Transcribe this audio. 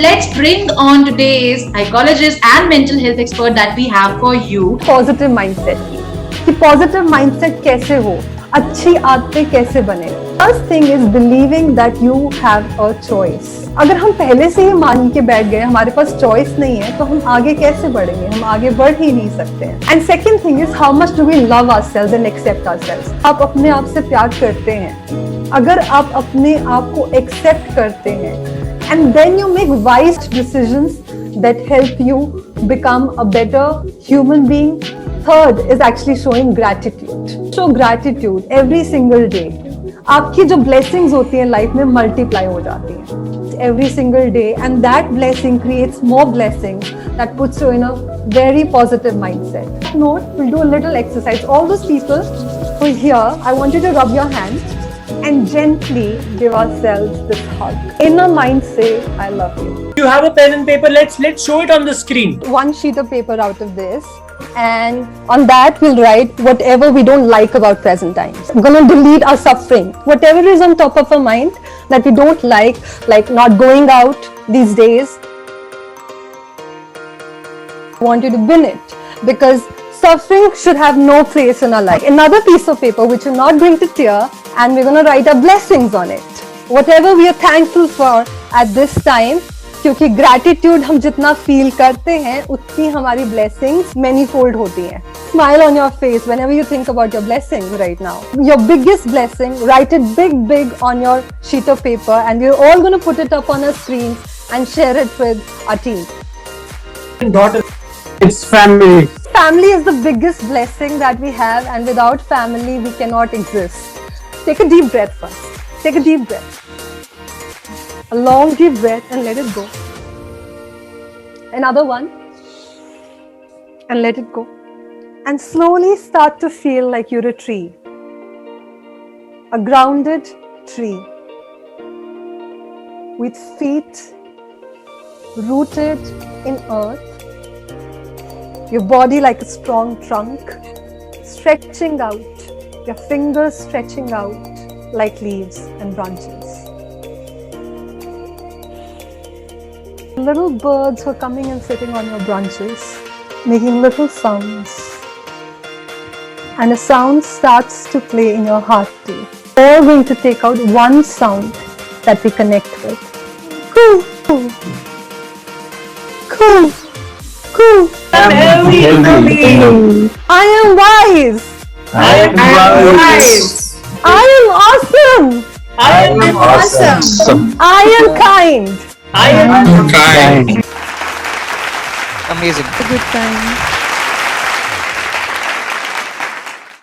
Let's bring on today's psychologist and mental health expert that we have for you. Positive mindset कि positive mindset कैसे हो, अच्छी आदतें कैसे बने. First thing is believing that you have a choice. अगर हम पहले से ही मान के बैठ गए हमारे पास चॉइस नहीं है तो हम आगे कैसे बढ़ेंगे, हम आगे बढ़ ही नहीं सकते हैं. And second thing is how much do we love ourselves and accept ourselves. आप अपने आप से प्यार करते हैं. अगर आप अपने आप को एक्सेप्ट करते हैं and then you make wise decisions that help you become a better human being. Third is actually showing gratitude. Show gratitude every single day. आपकी जो blessings होती हैं लाइफ में multiply हो जाती हैं every single day, and that blessing creates more blessings that puts you in a very positive mindset. Note, we'll do a little exercise. All those people who are here, I want you to rub your hands and gently give ourselves this hug. Inner mind say, I love you. You have a pen and paper, let's show it on the screen. One sheet of paper out of this, and on that we'll write whatever we don't like about present times. I'm going to delete our suffering. Whatever is on top of our mind that we don't like not going out these days, I want you to bin it, because suffering should have no place in our life. Another piece of paper which you're not going to tear, and we're going to write our blessings on it. Whatever we are thankful for at this time, क्योंकि gratitude हम जितना feel करते हैं उतनी हमारी blessings many-fold होती हैं. Smile on your face whenever you think about your blessings right now. Your biggest blessing, write it big on your sheet of paper, and we're all going to put it up on a screen and share it with our team. Daughter, it's family. Family is the biggest blessing that we have, and without family we cannot exist. Take a deep breath first. Take a deep breath. A long deep breath and let it go. Another one. And let it go. And slowly start to feel like you're a tree. A grounded tree. With feet rooted in earth. Your body like a strong trunk, stretching out, your fingers stretching out like leaves and branches. Little birds were coming and sitting on your branches, making little sounds. And a sound starts to play in your heart too. We're going to take out one sound that we connect with. Coo, coo, coo. Cool. I am healthy. I am wise. I am wise. I am awesome. I am awesome. I am kind. I am kind. Amazing. A good time.